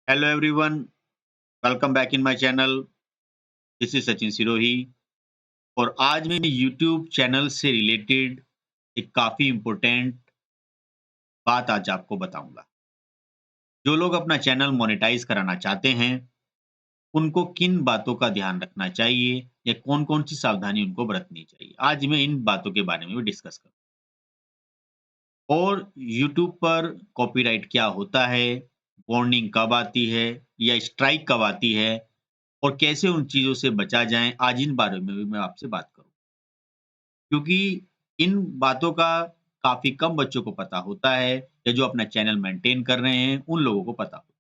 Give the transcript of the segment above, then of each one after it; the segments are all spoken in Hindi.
Hello everyone, welcome back in my channel. This is Sachin Sirohi और आज मैं YouTube चैनल से रिलेटेड एक काफ़ी इम्पोर्टेंट बात आज आपको बताऊंगा। जो लोग अपना चैनल मोनेटाइज कराना चाहते हैं, उनको किन बातों का ध्यान रखना चाहिए या कौन-कौन सी सावधानी उनको बरतनी चाहिए। आज मैं इन बातों के बारे में भी डिस्कस करूँ और YouTube पर कॉपीराइट क्या होता है, वार्निंग कब आती है या स्ट्राइक कब आती है और कैसे उन चीज़ों से बचा जाए, आज इन बारे में भी मैं आपसे बात करूँ। क्योंकि इन बातों का काफ़ी कम बच्चों को पता होता है या जो अपना चैनल मेंटेन कर रहे हैं, उन लोगों को पता होता है।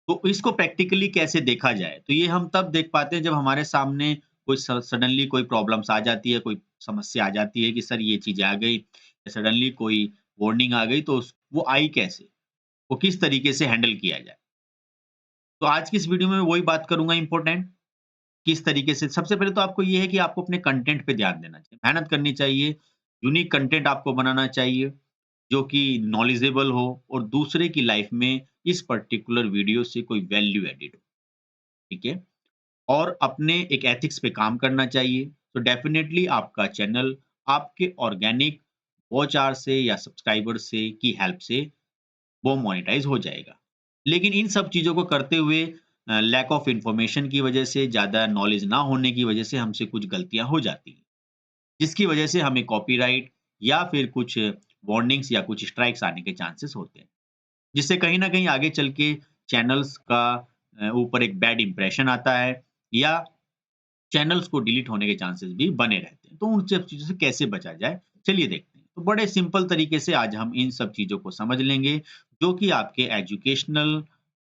तो इसको प्रैक्टिकली कैसे देखा जाए? तो ये हम तब देख पाते हैं जब हमारे सामने कोई सडनली कोई प्रॉब्लम्स आ जाती है, कोई समस्या आ जाती है कि सर ये चीज़ आ गई, या सडनली कोई वार्निंग आ गई तो उस वो आई कैसे? वो किस तरीके से हैंडल किया जाए? तो आज की इस वीडियो में मैं वही बात करूँगा इम्पोर्टेंट, किस तरीके से सबसे पहले तो आपको ये है कि आपको अपने कंटेंट पे ध्यान देना चाहिए, मेहनत करनी चाहिए, यूनिक कंटेंट आपको बनाना चाहिए, जो कि नॉलेजेबल हो और दूसरे की लाइफ में इस पर्टिकुलर वीडियो से कोई वैल्यू एडेड हो, ठीक है? और अपने एक एथिक्स पे काम करना चाहिए, तो डेफ़िनेटली आपका चैनल आपके ऑर्गेनिक वॉच आवर से या सब्सक्राइबर से की हेल्प से वो मोनेटाइज़ हो जाएगा। लेकिन इन सब चीज़ों को करते हुए लैक ऑफ इन्फॉर्मेशन की वजह से, ज़्यादा नॉलेज ना होने की वजह से हमसे कुछ गलतियाँ हो जाती हैं, जिसकी वजह से हमें कॉपीराइट या फिर कुछ वार्निंग्स या कुछ स्ट्राइक्स आने के चांसेस होते हैं। जिससे कहीं न कहीं आगे चल के चैनल्स का ऊपर एक बैड इंप्रेशन आता है या चैनल्स को डिलीट होने के चांसेस भी बने रहते हैं। तो उन सब चीज़ों से कैसे बचा जाए? चलिए देखते हैं। तो बड़े सिंपल तरीके से आज हम इन सब चीज़ों को समझ लेंगे, जो कि आपके एजुकेशनल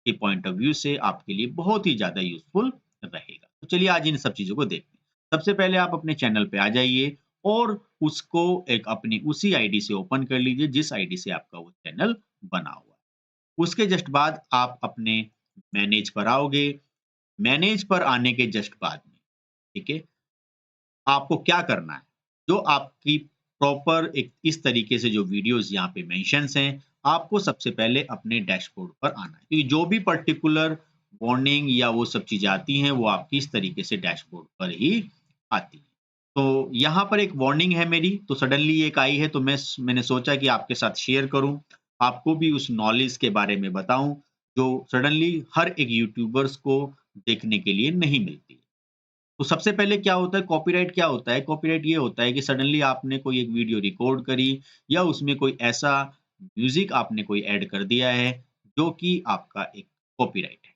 के पॉइंट ऑफ व्यू से आपके लिए बहुत ही ज़्यादा यूज़फुल रहेगा। तो चलिए आज इन सब चीज़ों को देखते हैं। सबसे पहले आप अपने चैनल पे आ जाइए और उसको एक अपनी उसी आईडी से ओपन कर लीजिए जिस आईडी से आपका वो चैनल बना हुआ है। उसके जस्ट बाद आप अपने मैनेज पर आओगे। मैनेज पर आने के जस्ट बाद में, ठीक है? आपको क्या करना है? जो आपकी प्रॉपर एक इस तरीके से जो वीडियोज़ यहाँ पे मेंशन्स हैं, आपको सबसे पहले अपने डैशबोर्ड पर आना है। क्योंकि जो भी पर्टिकुलर वार्निंग या वो सब चीज़ें आती हैं, वो आपकी इस तरीके से डैशबोर्ड पर ही आती हैं। तो यहाँ पर एक वार्निंग है मेरी, तो सडनली एक आई है तो मैंने सोचा कि आपके साथ शेयर करूँ, आपको भी उस नॉलेज के बारे में बताऊँ, जो सडनली हर एक यूट्यूबर्स को देखने के लिए नहीं मिलती। तो सबसे पहले क्या होता है कॉपीराइट क्या होता है? कॉपीराइट ये होता है कि सडनली आपने कोई एक वीडियो रिकॉर्ड करी या उसमें कोई ऐसा म्यूज़िक आपने कोई ऐड कर दिया है, जो कि आपका एक कॉपीराइट है।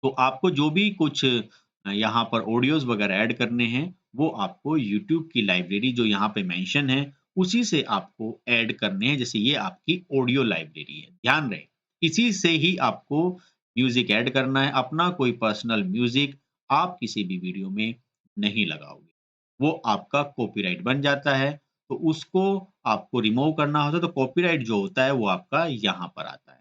तो आपको जो भी कुछ यहाँ पर ऑडियोज़ वगैरह ऐड करने हैं, वो आपको यूट्यूब की लाइब्रेरी जो यहाँ पे मेंशन है, उसी से आपको ऐड करने हैं। जैसे ये आपकी ऑडियो लाइब्रेरी है, ध्यान रहे, इसी से ही आपको म्यूज़िक ऐड करना है। अपना कोई पर्सनल म्यूज़िक आप किसी भी वीडियो में नहीं लगाओगे। वो आपका कॉपीराइट बन जाता है, तो उसको आपको रिमूव करना होता है, तो कॉपीराइट जो होता है, वो आपका यहाँ पर आता है।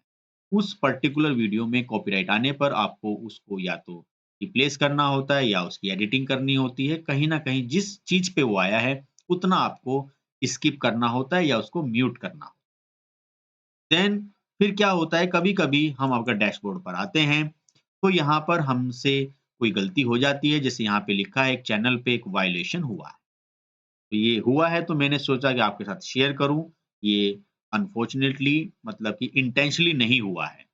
उस पर्टिकुलर वीडियो में कॉपीराइट आने पर आपको उसको या तो रिप्लेस करना होता है या उसकी एडिटिंग करनी होती है। कहीं न कहीं जिस चीज़ पे वो आया है, उतना आपको स्किप करना होता है या उसको म्यूट करना होता है। देन फिर क्या होता है, कभी-कभी हम आपका डैशबोर्ड पर आते हैं, तो यहाँ पर हमसे कोई गलती हो जाती है, जैसे यहाँ पे लिखा है एक चैनल पे एक वायलेशन हुआ है। तो ये हुआ है तो मैंने सोचा कि आपके साथ शेयर करूँ। ये अनफॉर्च्यूनेटली मतलब कि इंटेंशनली नहीं हुआ है।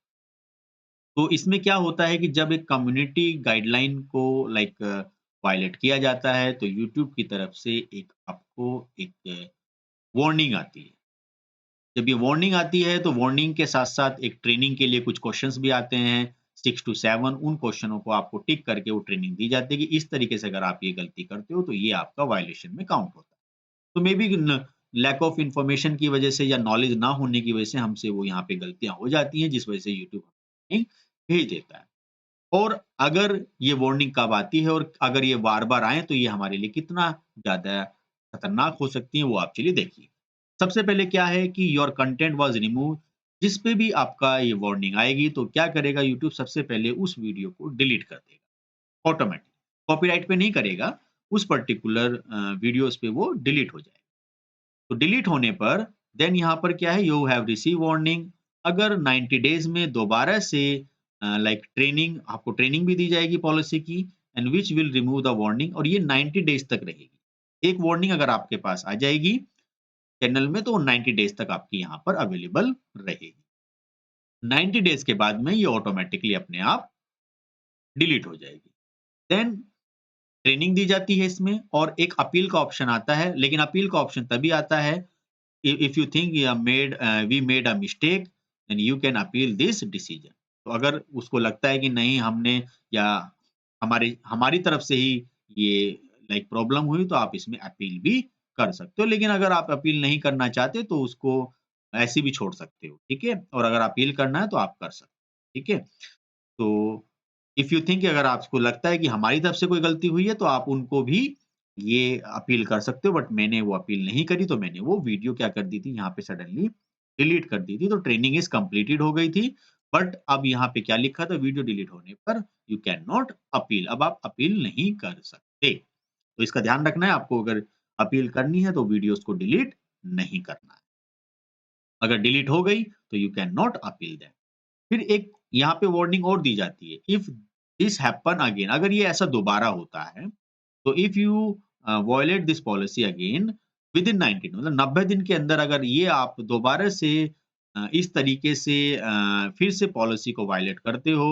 तो इसमें क्या होता है कि जब एक कम्युनिटी गाइडलाइन को लाइक वायलेट किया जाता है, तो यूट्यूब की तरफ से एक आपको एक वार्निंग आती है। जब ये वार्निंग आती है, तो वार्निंग के साथ-साथ एक ट्रेनिंग के लिए कुछ क्वेश्चंस भी आते हैं, 6 टू 7 उन क्वेश्चनों को आपको टिक करके वो ट्रेनिंग दी जाती है कि इस तरीके से अगर आप ये गलती करते हो, तो ये आपका वायलेशन में काउंट होता है। तो मेबी न लैक ऑफ इन्फॉर्मेशन की वजह से या नॉलेज ना होने की वजह से हमसे वो यहाँ पे गलतियाँ हो जाती हैं, जिस वजह से यूट्यूब हमें भेज देता है। और अगर ये वार्निंग कब आती है और अगर ये बार-बार आएँ, तो ये हमारे लिए कितना ज़्यादा खतरनाक हो सकती हैं, वो आप चलिए देखिए। सबसे पहले क्या है कि योर कंटेंट वाज़ रिमूव्ड, जिस पे भी आपका ये वार्निंग आएगी, तो क्या करेगा यूट्यूब सबसे पहले उस वीडियो को डिलीट कर देगा, ऑटोमैटिक। कॉपीराइट पे नहीं करेगा, उस पर्टिकुलर वीडियोज़ पे वो डिलीट हो जाएगा। तो डिलीट होने पर देन यहाँ पर क्या है, यू हैव रिसीव वार्निंग, अगर 90 डेज़ में दोबारा से लाइक ट्रेनिंग आपको ट्रेनिंग भी दी जाएगी पॉलिसी की and which will remove the warning और ये 90 डेज़ तक रहेगी। एक वार्निंग अगर आपके पास आ जाएगी चैनल में तो 90 डेज़ तक आपकी यहाँ पर अवेलेबल रहेगी। 90 डेज़ के बाद में ये ऑटोमैटिकली अपने आप डिलीट हो जाएगी। देन ट्रेनिंग दी जाती है इसमें और एक अपील का ऑप्शन आता है, लेकिन अपील का ऑप्शन तभी आता है if you think you have made we made a mistake then you can appeal this decision. तो अगर उसको लगता है कि नहीं हमने या हमारी हमारी तरफ से ही ये लाइक प्रॉब्लम हुई तो आप इसमें अपील भी कर सकते हो। लेकिन अगर आप अपील नहीं करना चाहते तो उसको ऐसे भी छोड़ सकते हो, ठीक है? और अगर अपील करना है तो आप कर सकते हो, ठीक है? तो इफ यू थिंक अगर आपको लगता है कि हमारी तरफ से कोई गलती हुई है तो आप उनको भी ये अपील कर सकते हो बट मैंने वो अपील नहीं करी तो मैंने वो वीडियो क्या कर दी थी यहाँ पे सडनली डिलीट कर दी थी। तो ट्रेनिंग इज़ कंप्लीटेड हो गई थी बट अब यहाँ पे क्या लिखा था वीडियो डिलीट होने पर यू कैन नॉट अपील अब आप अपील नहीं कर सकते। तो इसका ध्यान रखना है आपको अगर अपील करनी है तो वीडियोज़ को डिलीट नहीं करना है। अगर डिलीट हो गई तो you can not appeal them. फिर एक यहाँ पे वार्निंग और दी जाती है इफ दिस हैपन अगेन अगर ये ऐसा दोबारा होता है तो if you violate this policy again within 90 मतलब 90 दिन के अंदर अगर ये आप दोबारा से इस तरीके से फिर से पॉलिसी को वायलेट करते हो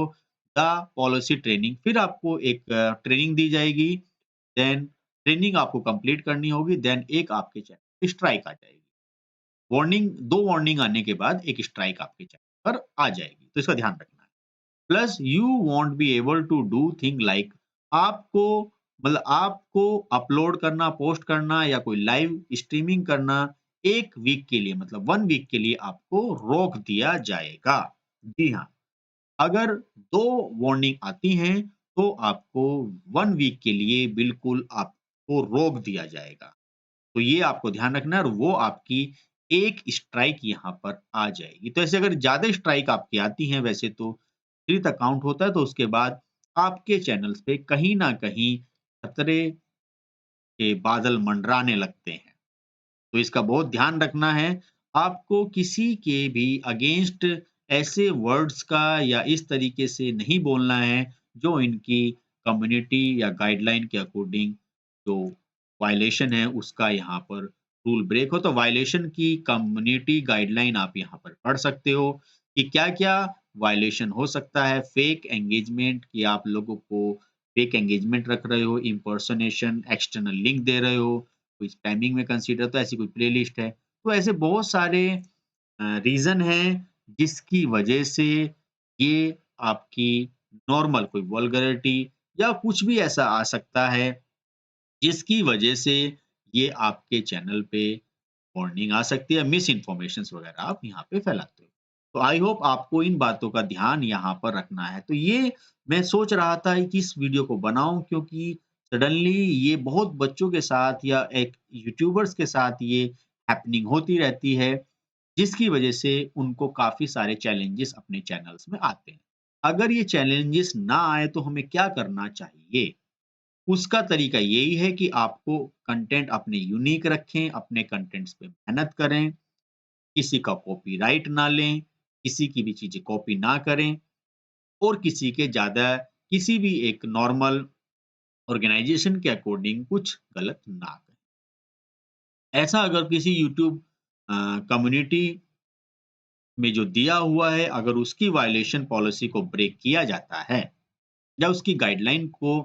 द पॉलिसी ट्रेनिंग फिर आपको एक ट्रेनिंग दी जाएगी देन ट्रेनिंग आपको कंप्लीट करनी होगी देन एक आपके चैनल स्ट्राइक आ जाएगी। वार्निंग 2 वार्निंग आने के बाद एक स्ट्राइक आपके चैनल पर आ जाएगी, तो इसका ध्यान रखना है। Plus you won't be able to do thing like आपको मतलब आपको अपलोड करना, पोस्ट करना या कोई लाइव स्ट्रीमिंग करना 1 वीक के लिए मतलब 1 वीक के लिए आपको रोक दिया जाएगा। जी हाँ, अगर 2 वार्निंग आती हैं, तो आपको 1 वीक के लिए बिल्कुल आपको रोक दिया जाएगा। तो ये आपको ध्यान रखना है और वो आपकी एक स्ट्राइक यहाँ पर आ जाएगी। तो ऐसे अगर ज़्यादा स्ट्राइक आपकी आती हैं वैसे तो 3 तक काउंट होता है तो उसके बाद आपके चैनल्स पे कहीं न कहीं खतरे के बादल मंडराने लगते हैं। तो इसका बहुत ध्यान रखना है। आपको किसी के भी अगेंस्ट ऐसे वर्ड्स का या इस तरीके से नहीं बोलना है, जो इनकी कम्युनिटी या गाइडलाइन के अकॉर्डिंग जो वायलेशन है, उसका यहाँ पर रूल ब्रेक हो। तो वायलेशन की कम्युनिटी गाइडलाइन आप यहाँ पर पढ़ सकते हो कि क्या-क्या वायलेशन हो सकता है। फेक एंगेजमेंट कि आप लोगों को फेक एंगेजमेंट रख रहे हो, इम्पर्सनेशन, एक्सटर्नल लिंक दे रहे हो, कोई स्पैमिंग में कंसीडर तो ऐसी कोई प्लेलिस्ट है। तो ऐसे बहुत सारे रीज़न हैं जिसकी वजह से ये आपकी नॉर्मल कोई वल्गैरिटी या कुछ भी ऐसा आ सकता है जिसकी वजह से ये आपके चैनल पे वार्निंग आ सकती है, मिस इन्फॉर्मेशंस वगैरह आप यहाँ पे फैलाते हो। तो आई होप आपको इन बातों का ध्यान यहाँ पर रखना है। तो ये मैं सोच रहा था कि इस वीडियो को बनाऊँ क्योंकि सडनली ये बहुत बच्चों के साथ या एक यूट्यूबर्स के साथ ये हैपनिंग होती रहती है, जिसकी वजह से उनको काफ़ी सारे चैलेंजेस अपने चैनल्स में आते हैं। अगर ये चैलेंजेस ना आए तो हमें क्या करना चाहिए? उसका तरीका यही है कि आपको कंटेंट अपने यूनिक रखें, अपने कंटेंट्स पे मेहनत करें, किसी का कॉपीराइट ना लें, किसी की भी चीज़ें कॉपी ना करें और किसी के ज़्यादा किसी भी एक नॉर्मल ऑर्गेनाइज़ेशन के अकॉर्डिंग कुछ गलत ना करें। ऐसा अगर किसी यूट्यूब कम्युनिटी में जो दिया हुआ है, अगर उसकी वायलेशन पॉलिसी को ब्रेक किया जाता है या उसकी गाइडलाइन को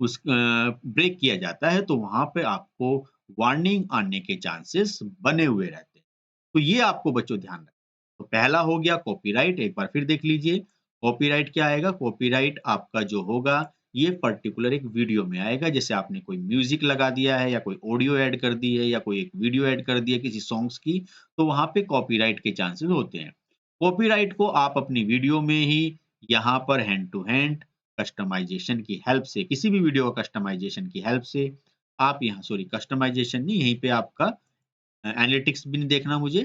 ब्रेक किया जाता है तो वहाँ पे आपको वार्निंग आने के चांसेस बने हुए रहते हैं। तो ये आपको बच्चों ध्यान रखना है। तो पहला हो गया कॉपीराइट एक बार फिर देख लीजिए। कॉपीराइट क्या आएगा? कॉपीराइट आपका जो होगा ये पर्टिकुलर एक वीडियो में आएगा। जैसे आपने कोई म्यूज़िक लगा दिया है या कोई ऑडियो ऐड कर दी है या कोई एक वीडियो ऐड कर दी है किसी सॉन्ग्स की, तो वहाँ पे कॉपीराइट के चांसेस होते हैं। कॉपीराइट को आप अपनी वीडियो में ही यहाँ पर हैंड टू हैंड कस्टमाइज़ेशन की हेल्प से किसी भी वीडियो का कस्टमाइज़ेशन की हेल्प से आप यहाँ सॉरी कस्टमाइज़ेशन नहीं यहीं पे आपका एनालिटिक्स भी नहीं देखना मुझे,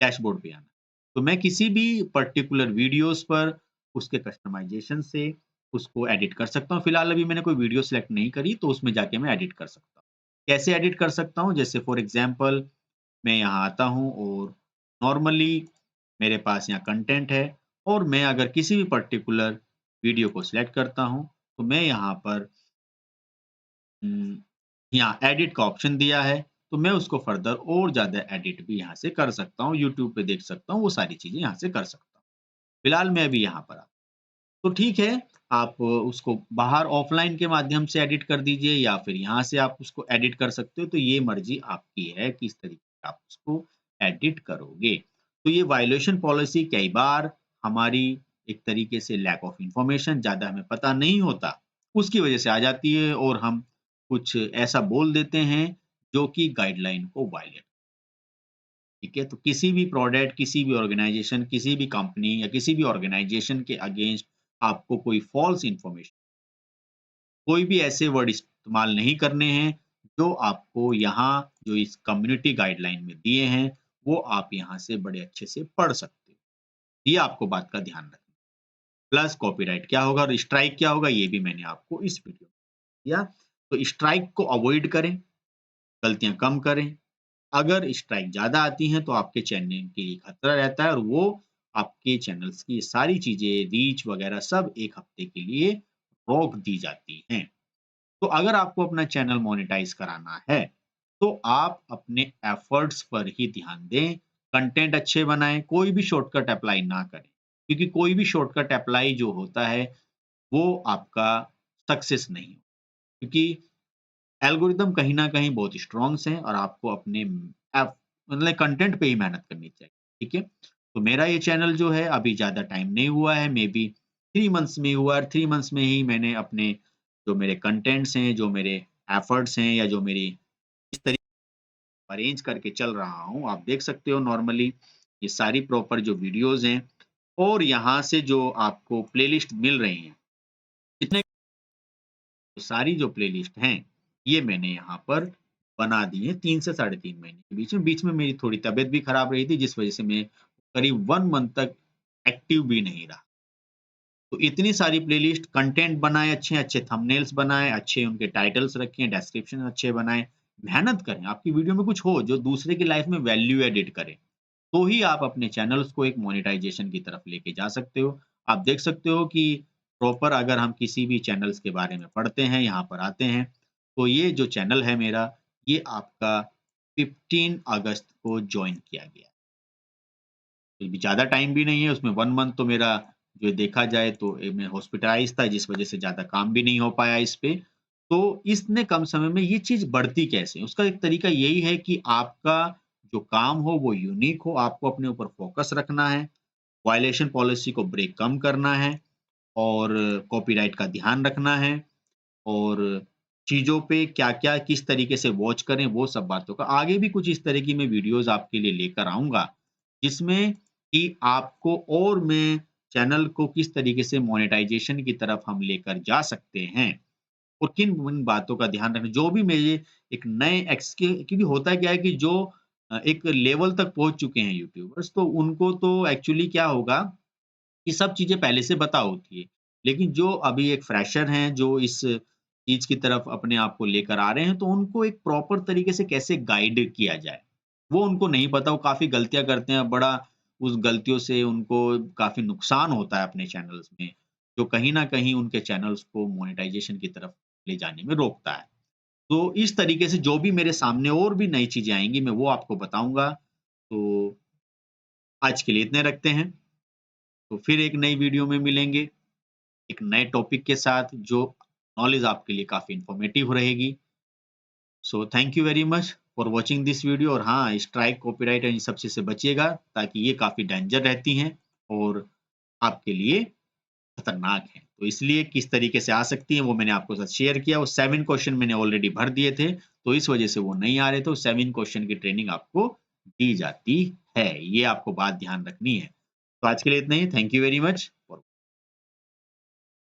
डैशबोर्ड पे आना। तो मैं किसी भी पर्टिकुलर वीडियोज़ पर उसके कस्टमाइज़ेशन से उसको एडिट कर सकता हूँ। फिलहाल अभी मैंने कोई वीडियो सेलेक्ट नहीं करी तो उसमें जाके मैं एडिट कर सकता हूँ। कैसे एडिट कर सकता हूँ? जैसे फॉर एग्ज़ाम्पल मैं यहाँ आता हूँ और नॉर्मली मेरे पास यहाँ कंटेंट है और मैं अगर किसी भी पर्टिकुलर वीडियो को सिलेक्ट करता हूँ, तो मैं यहाँ पर यहाँ एडिट का ऑप्शन दिया है, तो मैं उसको फर्दर और ज़्यादा एडिट भी यहाँ से कर सकता हूँ, यूट्यूब पे देख सकता हूँ, वो सारी चीज़ें यहाँ से कर सकता हूँ। फिलहाल मैं अभी यहाँ पर तो ठीक है, आप उसको बाहर ऑफ़लाइन के माध्यम से एडिट कर दीजिए या फिर यहाँ से आप उसको एडिट कर सकते हो, तो ये मर्ज़ी आपकी है, किस तरीके से आप उसको एडिट करोगे। तो ये वायलेशन पॉलिसी कई बार हमारी एक तरीके से लैक ऑफ इन्फॉर्मेशन ज़्यादा हमें पता नहीं होता, उसकी वज़ह से आ जाती है और हम कुछ ऐसा बोल देते हैं, जो कि गाइडलाइन को वायलेट ठीक है? तो किसी भी प्रोडक्ट, किसी भी ऑर्गेनाइज़ेशन, किसी भी कंपनी या किसी भी ऑर्गेनाइज़ेशन के अगेंस्ट आपको कोई फ़ॉल्स इन्फॉर्मेशन कोई भी ऐसे वर्ड इस्तेमाल नहीं करने हैं, जो आपको यहाँ जो इस कम्युनिटी गाइडलाइन में दिए हैं, वो आप यहाँ से बड़े अच्छे से पढ़ सकते हो। ये आपको बात का ध्यान रखना है। प्लस कॉपीराइट क्या होगा और स्ट्राइक क्या होगा, ये भी मैंने आपको इस वीडियो में दिया। तो स्ट्राइक को अवॉइड करें, गलतियाँ कम करें। अगर स्ट्राइक ज़्यादा आती हैं, तो आपके चैनल के लिए खतरा रहता है और वो आपके चैनल्स की सारी चीज़ें, रीच वगैरह सब 1 हफ्ते के लिए रोक दी जाती हैं। तो अगर आपको अपना चैनल मोनेटाइज़ कराना है, तो आप अपने एफर्ट्स पर ही ध्यान दें, कंटेंट अच्छे बनाएँ, कोई भी शॉर्टकट अप्लाई ना करें। क्योंकि कोई भी शॉर्टकट अप्लाई जो होता है, वो आपका सक्सेस नहीं हो क्योंकि एल्गोरिदम कहीं न कहीं बहुत स्ट्रॉन्ग्स हैं और आपको अपने एफ मतलब कंटेंट पे ही मेहनत करनी चाहिए, ठीक है? तो मेरा ये चैनल जो है अभी ज़्यादा टाइम नहीं हुआ है, मे बी 3 मंथ्स में हुआ है, 3 मंथ्स में ही मैंने अपने जो मेरे कंटेंट्स हैं, जो मेरे एफर्ट्स हैं या जो मेरी इस तरीके अरेंज करके चल रहा हूँ, आप देख सकते हो नॉर्मली ये सारी प्रॉपर जो वीडियोज़ हैं और यहाँ से जो आपको प्लेलिस्ट मिल रही हैं, इतने सारी जो प्लेलिस्ट हैं, ये मैंने यहाँ पर बना दी है 3 से साढ़े 3 महीने के बीच में। बीच में मेरी थोड़ी तबीयत भी खराब रही थी, जिस वज़ह से मैं करीब 1 मंथ तक एक्टिव भी नहीं रहा। तो इतनी सारी प्लेलिस्ट, कंटेंट बनाए अच्छे थंबनेल्स बनाए, अच्छे उनके टाइटल्स रखें, डिस्क्रिप्शन अच्छे बनाएँ, मेहनत करें। आपकी वीडियो में कुछ हो जो दूसरे की लाइफ़ में वैल्यू एडिट करे, तो ही आप अपने चैनल्स को एक मोनेटाइज़ेशन की तरफ लेके जा सकते हो। आप देख सकते हो कि प्रॉपर अगर हम किसी भी चैनल्स के बारे में पढ़ते हैं, यहाँ पर आते हैं, तो ये जो चैनल है मेरा, ये आपका 15 अगस्त को जॉइन किया गया। अभी ज़्यादा टाइम भी नहीं है, उसमें 1 मंथ तो मेरा जो देखा जाए तो मैं हॉस्पिटलाइज़ था, जिस वज़ह से ज़्यादा काम भी नहीं हो पाया इस पे। तो इतने कम समय में ये चीज़ बढ़ती कैसे है? उसका एक तरीका यही है कि आपका जो काम हो वो यूनिक हो, आपको अपने ऊपर फ़ोकस रखना है, वायलेशन पॉलिसी को ब्रेक कम करना है और कॉपीराइट का ध्यान रखना है और चीज़ों पे क्या-क्या, किस तरीके से वॉच करें, वो सब बातों का आगे भी कुछ इस तरह की मैं वीडियोज़ आपके लिए लेकर आऊँगा, जिसमें कि आपको और मैं चैनल को किस तरीके से मोनेटाइज़ेशन की तरफ हम लेकर जा सकते हैं और किन-किन बातों का ध्यान रखना जो भी मेरे एक नए एक्स के क्योंकि होता क्या है कि जो एक लेवल तक पहुँच चुके हैं यूट्यूबर्स, तो उनको तो एक्चुअली क्या होगा ये सब चीज़ें पहले से पता होती है। लेकिन जो अभी एक फ्रेशर हैं, जो इस चीज़ की तरफ अपने आप को लेकर आ रहे हैं, तो उनको एक प्रॉपर तरीके से कैसे गाइड किया जाए, वो उनको नहीं पता, वो काफ़ी गलतियाँ करते हैं, बड़ा उस गलतियों से उनको काफ़ी नुकसान होता है अपने चैनल्स में, जो कहीं न कहीं उनके चैनल्स को मोनेटाइज़ेशन की तरफ ले जाने में रोकता है। तो इस तरीके से जो भी मेरे सामने और भी नई चीज़ें आएँगी, मैं वो आपको बताऊँगा। तो आज के लिए इतने रखते हैं, तो फिर एक नई वीडियो में मिलेंगे। एक नए टॉपिक के साथ जो नॉलेज आपके लिए काफ़ी इन्फॉर्मेटिव रहेगी। So thank you very much for watching this video और हाँ, स्ट्राइक, कॉपीराइट इन सब चीज़ से बचिएगा ताकि ये काफ़ी डेंजर रहती हैं और आपके लिए खतरनाक हैं। तो इसलिए किस तरीके से आ सकती हैं वो मैंने आपके साथ शेयर किया। वो 7 क्वेश्चन मैंने ऑलरेडी भर दिए थे, तो इस वज़ह से वो नहीं आ रहे थे। वो 7 क्वेश्चन की ट्रेनिंग आपको दी जाती है। ये आपको बात ध्यान रखनी है। तो आज के लिए इतना ही। Thank you very much.